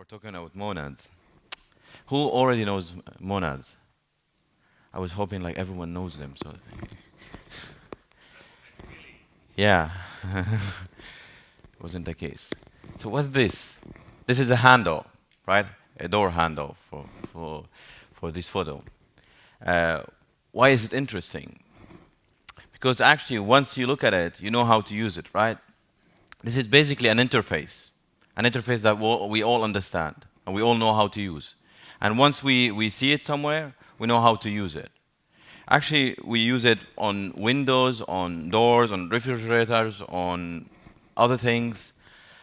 We're talking about monads. Who already knows monads? I was hoping like everyone knows them. So yeah, wasn't the case. So what's this? This is a handle, right? A door handle for this photo. Uh, why is it interesting? Because actually, once you look at it, you know how to use it, right? This is basically an interface that we all understand and we all know how to use. And once we see it somewhere, we know how to use it. Actually, we use it on windows, on doors, on refrigerators, on other things.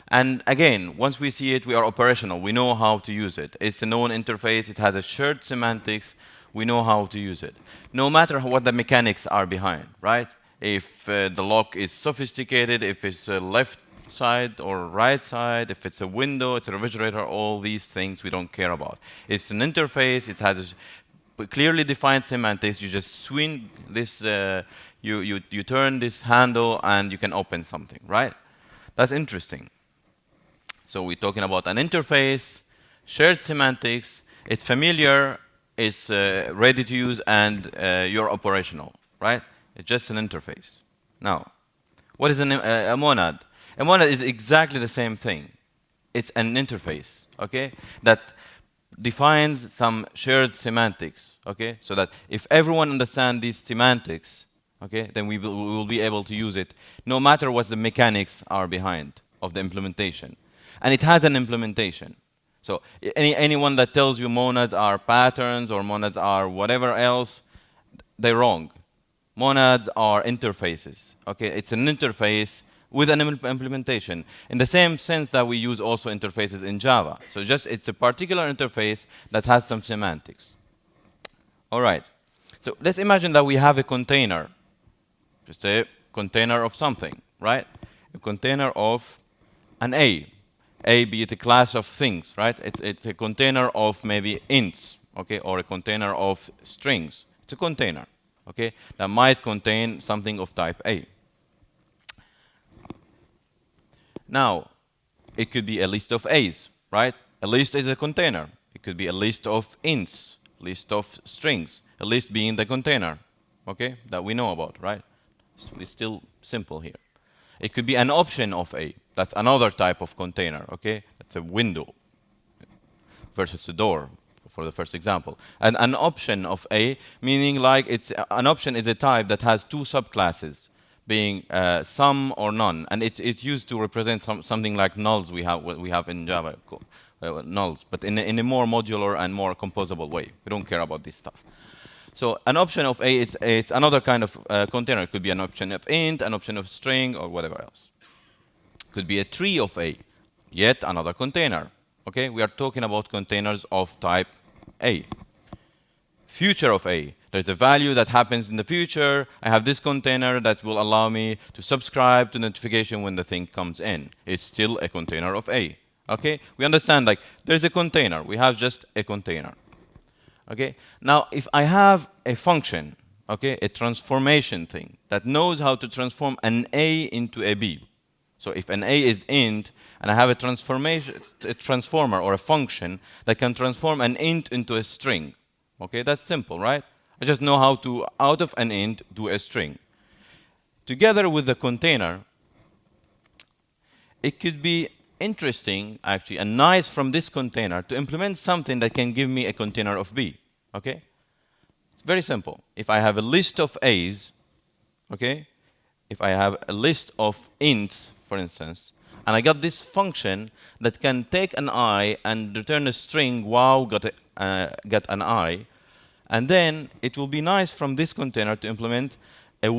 And again, once we see it, we are operational. We know how to use it. It's a known interface. It has a shared semantics. We know how to use it. No matter what the mechanics are behind, right? If the lock is sophisticated, if it's a left side or right side, if it's a window, it's a refrigerator, all these things we don't care about. It's an interface. It has clearly defined semantics. You just swing this, you turn this handle and you can open something, right? That's interesting. So we're talking about an interface, shared semantics, it's familiar, it's ready to use, and you're operational, right? It's just an interface. Now, what is a monad? A monad is exactly the same thing. It's an interface, okay, that defines some shared semantics, okay, so that if everyone understands these semantics, okay, then we will be able to use it no matter what the mechanics are behind of the implementation. And it has an implementation. So anyone that tells you monads are patterns or monads are whatever else, they're wrong. Monads are interfaces. Okay, it's an interface with an implementation in the same sense that we use also interfaces in Java. So just it's a particular interface that has some semantics. All right. So let's imagine that we have a container, just a container of something, right? A container of an A be it a class of things, right? It's a container of maybe ints, okay, or a container of strings. It's a container, okay, that might contain something of type A. Now, it could be a list of A's, right? A list is a container. It could be a list of ints, list of strings, a list being the container, okay, that we know about, right? So it's still simple here. It could be an option of A. That's another type of container, okay? That's a window versus a door for the first example. And an option of A, meaning like an option is a type that has two subclasses, being some or none. And it's used to represent something like nulls we have in Java, nulls, but in a more modular and more composable way. We don't care about this stuff. So an option of A is another kind of container. It could be an option of int, an option of string, or whatever else. Could be a tree of A, yet another container. Okay, we are talking about containers of type A. Future of A. There's a value that happens in the future. I have this container that will allow me to subscribe to notification when the thing comes in. It's still a container of A. Okay, we understand like there's a container. We have just a container. Okay, now if I have a function, okay, a transformation thing that knows how to transform an A into a B. So if an A is int, and I have a transformer or a function that can transform an int into a string. Okay, that's simple, right? I just know how to, out of an int, do a string. Together with the container, it could be interesting, actually, and nice from this container to implement something that can give me a container of B. Okay? It's very simple. If I have a list of A's, okay, if I have a list of ints, for instance, and I got this function that can take an I and return a string, wow, get an I, and then it will be nice from this container to implement a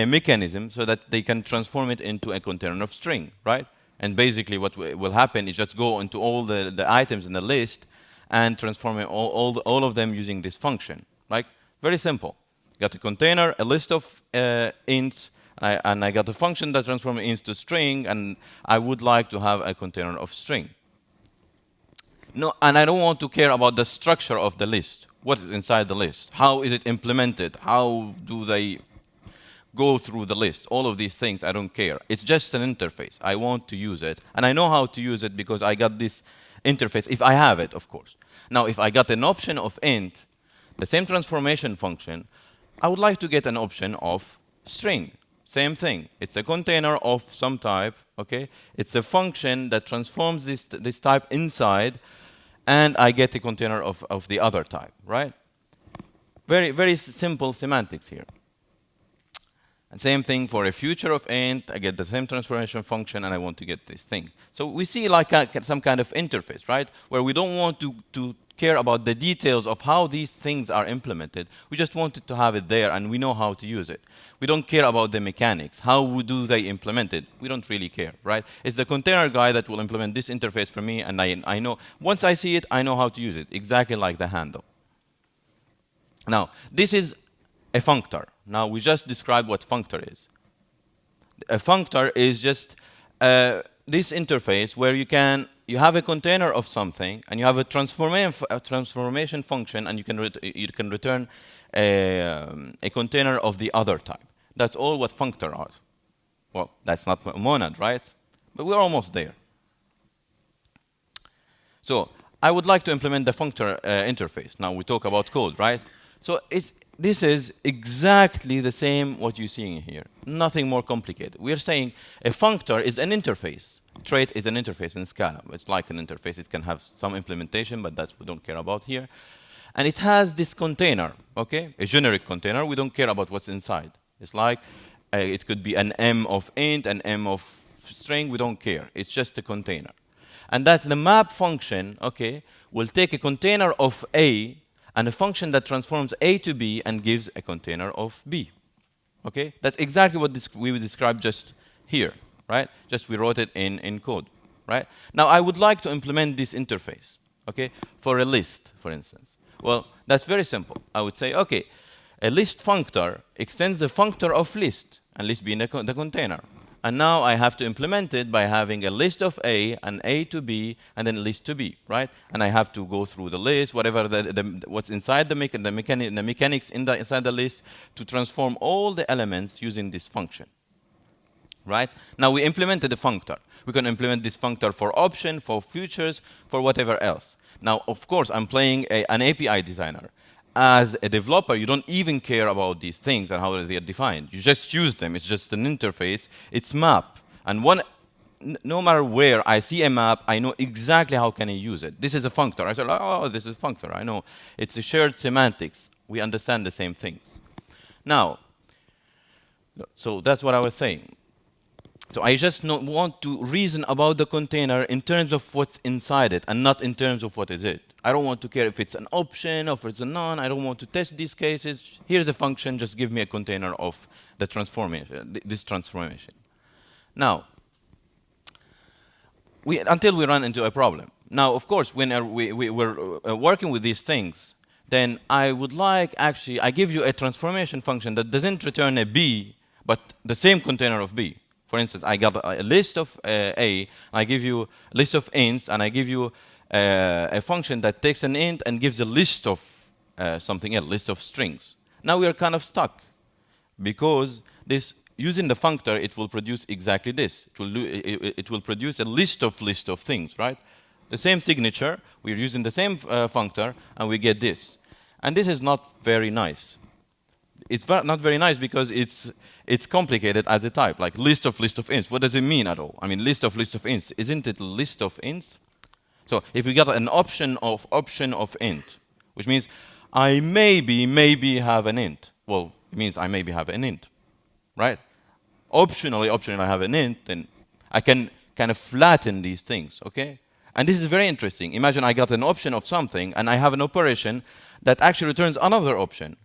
mechanism, so that they can transform it into a container of string, right? And basically what will happen is just go into all the items in the list and transform all of them using this function. Like, very simple. Got a container, a list of ints, and I got a function that transforms ints to string, and I would like to have a container of string. No, and I don't want to care about the structure of the list. What is inside the list? How is it implemented? How do they go through the list? All of these things, I don't care. It's just an interface. I want to use it. And I know how to use it because I got this interface, if I have it, of course. Now, if I got an option of int, the same transformation function, I would like to get an option of string. Same thing. It's a container of some type, okay? It's a function that transforms this type inside, and I get a container of the other type, right? Very, very simple semantics here. And same thing for a future of int, I get the same transformation function, and I want to get this thing. So we see like some kind of interface, right? Where we don't want to care about the details of how these things are implemented. We just wanted to have it there, and we know how to use it. We don't care about the mechanics. How do they implement it? We don't really care, right? It's the container guy that will implement this interface for me, and I know, once I see it, I know how to use it, exactly like the handle. Now, this is a functor. Now, we just described what functor is. A functor is just this interface where you have a container of something, and you have a transformation function, and you can return a container of the other type. That's all what functor are. Well, that's not a monad, right? But we're almost there. So I would like to implement the functor interface. Now we talk about code, right? So this is exactly the same what you're seeing here. Nothing more complicated. We're saying a functor is an interface. Trait is an interface in Scala. It's like an interface. It can have some implementation, but that's what we don't care about here. And it has this container, okay? A generic container. We don't care about what's inside. It's like it could be an m of int, an m of string. We don't care. It's just a container. And that the map function, okay, will take a container of A and a function that transforms A to B and gives a container of B. Okay? That's exactly what we described just here, right? Just we wrote it in code, right? Now, I would like to implement this interface, okay, for a list, for instance. Well, that's very simple. I would say, okay, a list functor extends the functor of list, and list being the container. And now I have to implement it by having a list of A and A to B and then list to B, right? And I have to go through the list, whatever what's inside the mechanics inside the list to transform all the elements using this function, right? Now we implemented the functor. We can implement this functor for option, for futures, for whatever else. Now, of course, I'm playing an API designer. As a developer, you don't even care about these things and how they are defined. You just use them. It's just an interface. It's map. And no matter where I see a map, I know exactly how can I use it. This is a functor. I say, oh, this is a functor. I know. It's a shared semantics. We understand the same things. Now, so that's what I was saying. So I just want to reason about the container in terms of what's inside it and not in terms of what is it. I don't want to care if it's an option or if it's a none. I don't want to test these cases. Here's a function. Just give me a container of the transformation, this transformation. Now, until we run into a problem. Now, of course, when we're working with these things, then I would like, actually, I give you a transformation function that doesn't return a B, but the same container of B. For instance, I got a list of A, I give you a list of ints, and I give you a function that takes an int and gives a list of something else, list of strings. Now we are kind of stuck because using the functor, it will produce exactly this. It will produce a list of things, right? The same signature, we're using the same functor, and we get this. And this is not very nice. It's not very nice because it's complicated as a type, like list of ints. What does it mean at all? I mean, list of ints. Isn't it a list of ints? So if we got an option of int, which means I maybe have an int. Well, it means I maybe have an int, right? Optionally I have an int, then I can kind of flatten these things, okay? And this is very interesting. Imagine I got an option of something, and I have an operation that actually returns another option.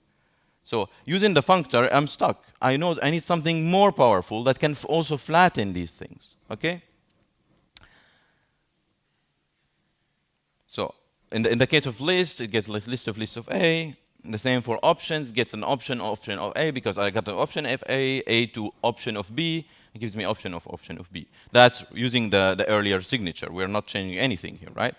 So using the functor, I'm stuck. I know I need something more powerful that can also flatten these things, okay? So in the case of list, it gets a list of A. The same for options, gets an option of A because I got the option of A to option of B. It gives me option of B. That's using the earlier signature. We're not changing anything here, right?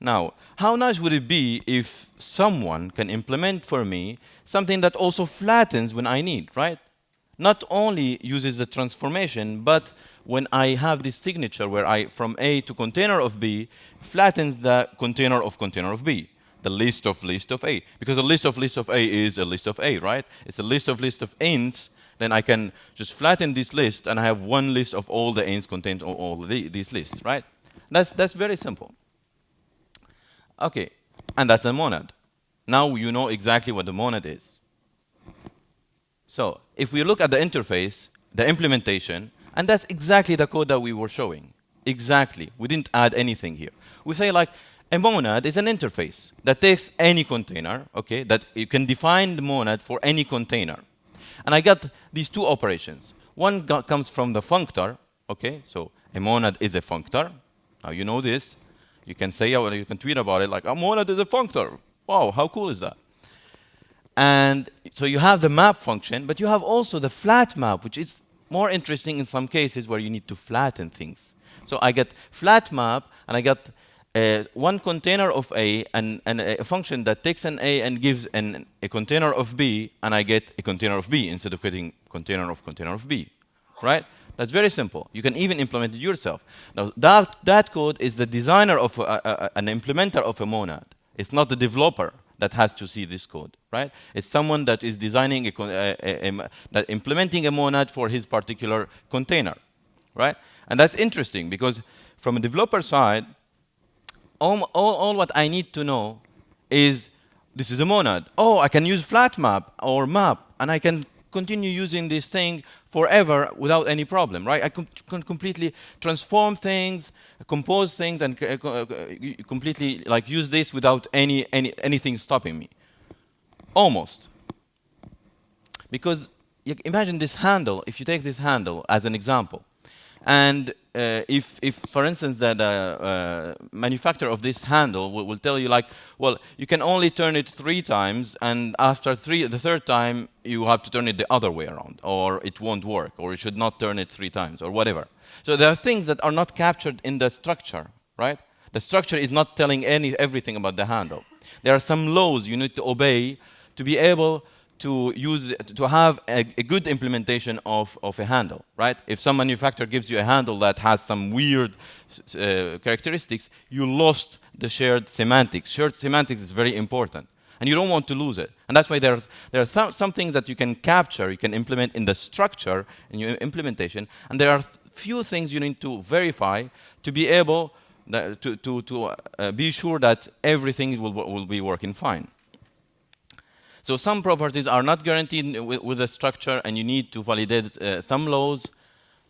Now, how nice would it be if someone can implement for me something that also flattens when I need, right? Not only uses the transformation, but when I have this signature where I, from A to container of B, flattens the container of B, the list of A. Because a list of A is a list of A, right? It's a list of ints. Then I can just flatten this list, and I have one list of all the ints contained on all these lists, right? That's very simple. Okay, and that's a monad. Now you know exactly what the monad is. So if we look at the interface, the implementation, and that's exactly the code that we were showing. Exactly. We didn't add anything here. We say like a monad is an interface that takes any container, okay, that you can define the monad for any container. And I got these two operations. One comes from the functor, okay, so a monad is a functor. Now you know this. You can say, or you can tweet about it like, a monad is a functor. Wow, how cool is that? And so you have the map function, but you have also the flat map, which is more interesting in some cases where you need to flatten things. So I get flat map, and I got one container of A, and a function that takes an A and gives a container of B, and I get a container of B instead of getting container of B, right? That's very simple. You can even implement it yourself. Now, that code is the designer of an implementer of a monad. It's not the developer that has to see this code, right? It's someone that is designing that implementing a monad for his particular container, right? And that's interesting because from a developer side, all what I need to know is this is a monad. Oh, I can use flat map or map, and I can continue using this thing forever without any problem, right? I can completely transform things, compose things, and completely like use this without anything stopping me. Almost. Because imagine this handle, if you take this handle as an example, and if for instance, the manufacturer of this handle will tell you like, well, you can only turn it 3 times, and after the third time, you have to turn it the other way around, or it won't work, or you should not turn it 3 times, or whatever. So there are things that are not captured in the structure, right? The structure is not telling everything about the handle. There are some laws you need to obey to be able to have a good implementation of a handle, right? If some manufacturer gives you a handle that has some weird characteristics, you lost the shared semantics. Shared semantics is very important, and you don't want to lose it. And that's why there are some things that you can capture, you can implement in the structure in your implementation, and there are few things you need to verify to be able to be sure that everything will be working fine. So some properties are not guaranteed with the structure, and you need to validate some laws,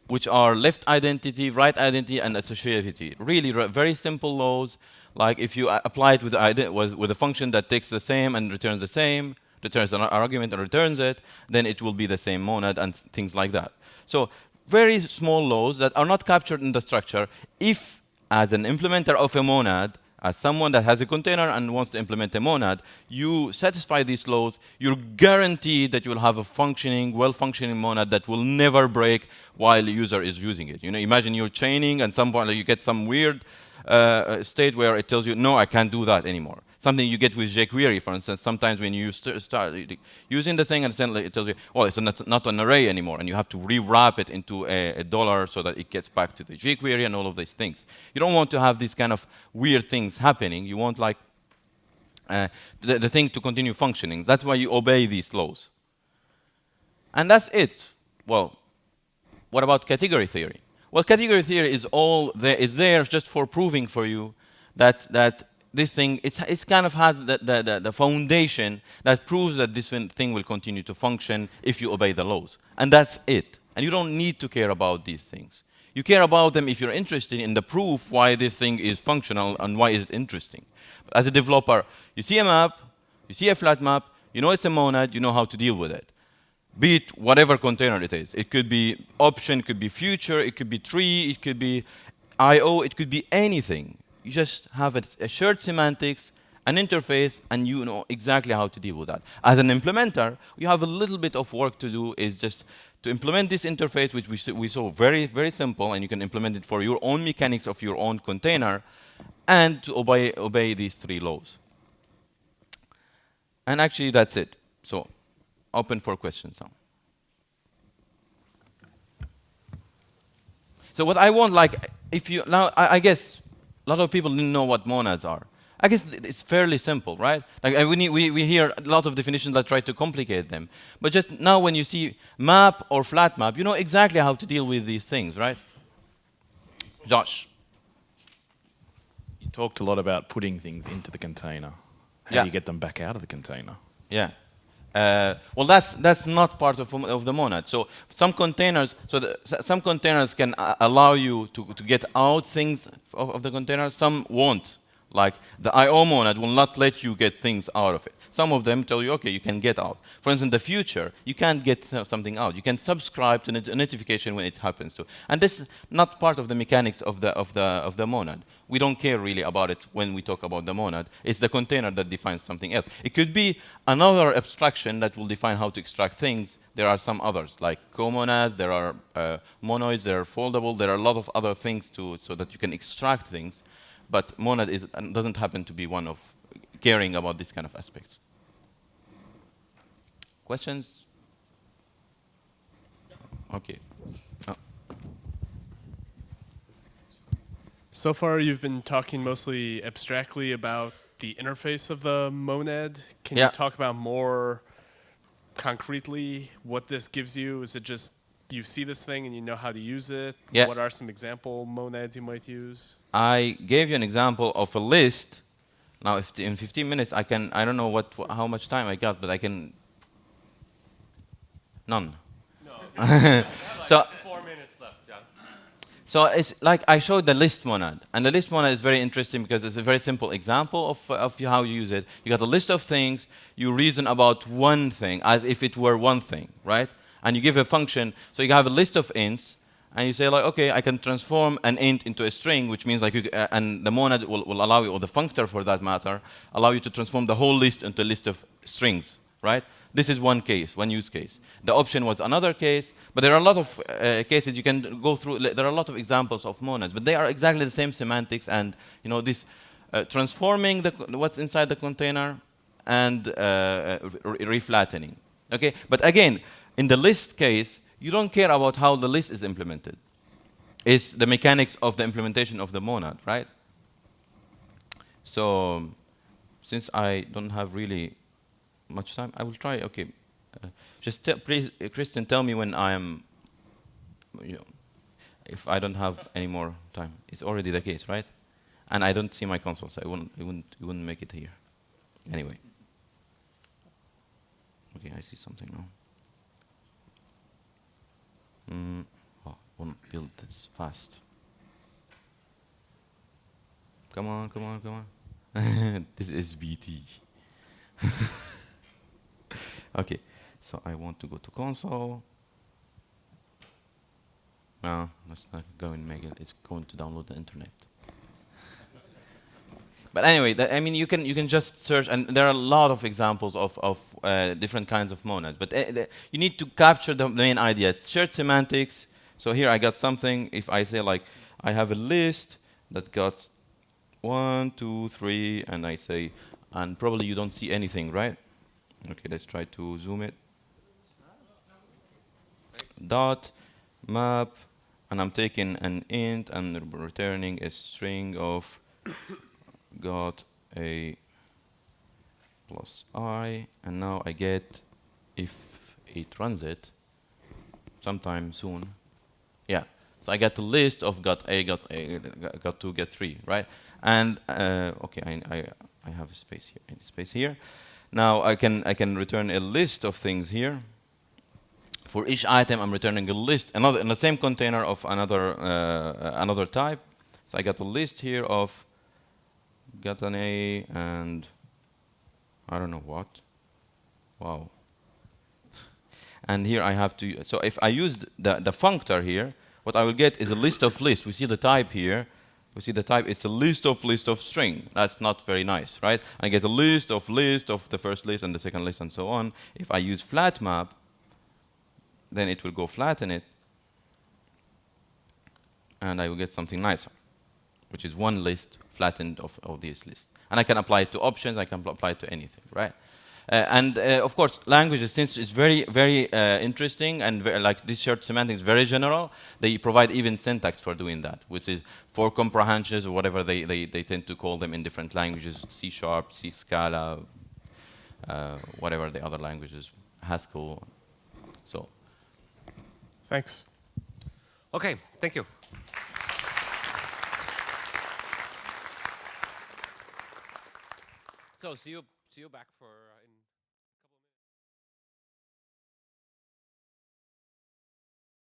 which are left identity, right identity, and associativity. Really very simple laws, like if you apply it with a function that takes the same and returns the same, returns an argument and returns it, then it will be the same monad and things like that. So very small laws that are not captured in the structure. If, as an implementer of a monad, as someone that has a container and wants to implement a monad, you satisfy these laws, you're guaranteed that you'll have a functioning, well-functioning monad that will never break while the user is using it. You know, imagine you're chaining and some point you get some weird state where it tells you, no, I can't do that anymore. Something you get with jQuery, for instance. Sometimes when you start using the thing and suddenly it tells you, well, it's not an array anymore, and you have to rewrap it into a dollar so that it gets back to the jQuery and all of these things. You don't want to have these kind of weird things happening. You want like the thing to continue functioning. That's why you obey these laws. And that's it. Well, what about category theory? Well, category theory is there just for proving for you that this thing, it's kind of has the foundation that proves that this thing will continue to function if you obey the laws. And that's it. And you don't need to care about these things. You care about them if you're interested in the proof why this thing is functional and why is it interesting. But as a developer, you see a map, you see a flat map, you know it's a monad, you know how to deal with it. Be it whatever container it is. It could be option, it could be future, it could be tree, it could be I/O, it could be anything. You just have a shared semantics, an interface, and you know exactly how to deal with that. As an implementer, you have a little bit of work to do, is just to implement this interface, which we saw very, very simple, and you can implement it for your own mechanics of your own container, and to obey these 3 laws. And actually, that's it. So, open for questions now. So what I want, like, if you now, I guess a lot of people didn't know what monads are. I guess it's fairly simple, right? Like we hear a lot of definitions that try to complicate them. But just now when you see map or flat map, you know exactly how to deal with these things, right? Josh. You talked a lot about putting things into the container. How Yeah. do you get them back out of the container? Yeah. Well, that's not part of the monad. So some containers, some containers can allow you to get out things of the container. Some won't. Like the I/O monad will not let you get things out of it. Some of them tell you, okay, you can get out. For instance, in the future, you can't get something out. You can subscribe to a notification when it happens to. And this is not part of the mechanics of the monad. We don't care really about it when we talk about the monad. It's the container that defines something else. It could be another abstraction that will define how to extract things. There are some others, like comonads, there are monoids, there are foldable, there are a lot of other things so that you can extract things. But monad doesn't happen to be one of caring about these kind of aspects. Questions? Okay. So far, you've been talking mostly abstractly about the interface of the monad. Can Yeah. you talk about more concretely what this gives you? Is it just you see this thing and you know how to use it? Yeah. What are some example monads you might use? I gave you an example of a list. Now, if in 15 minutes, I don't know how much time I got, but I can. None. No. So, 4 minutes left, John. so it's like I showed the list monad, and the list monad is very interesting because it's a very simple example of how you use it. You got a list of things, you reason about one thing as if it were one thing, right? And you give a function, so you have a list of ints, and you say like, okay, I can transform an int into a string, which means like, and the monad will allow you, or the functor for that matter, allow you to transform the whole list into a list of strings, right? This is one case, one use case. The option was another case, but there are a lot of cases you can go through. There are a lot of examples of monads, but they are exactly the same semantics, and you know this transforming what's inside the container and reflattening. Okay, but again, in the list case, you don't care about how the list is implemented. It's the mechanics of the implementation of the monad, right? So, since I don't have really much time, I will try. Okay, just please, Kristen, tell me when I am. You know, if I don't have any more time, it's already the case, right? And I don't see my console, so it wouldn't make it here. Anyway. Okay, I see something now. Oh, won't build this fast. Come on, come on, come on. This is BT. Okay, so I want to go to console. No, let's not go and make it. It's going to download the internet. But anyway, I mean, you can just search, and there are a lot of examples of different kinds of monads. But you need to capture the main idea. It's shared semantics. So here I got something. If I say like, I have a list that got 1, 2, 3, and I say, and probably you don't see anything, right? Okay, let's try to zoom it. Dot map, and I'm taking an int and returning a string of got a plus I, and now I get, if it runs it sometime soon, yeah. So I get the list of got A, got 2, get 3, right? And okay, I have a space here, space here. Now I can return a list of things here. For each item, I'm returning a list, in the same container of another type. So I got a list here of got an A and I don't know what. Wow. And here I have to. So if I use the functor here, what I will get is a list of lists. We see the type here. We see the type. It's a list of string. That's not very nice, right? I get a list of the first list and the second list and so on. If I use flat map, then it will go flatten it, and I will get something nicer, which is one list flattened of these lists. And I can apply it to options. I can apply it to anything, right? Of course, languages, since it's very, very interesting and like this shared semantics, very general, they provide even syntax for doing that, which is for comprehensions or whatever they tend to call them in different languages, C#, C Scala, whatever the other languages, Haskell. So, Thanks. Okay, thank you. So see you back for in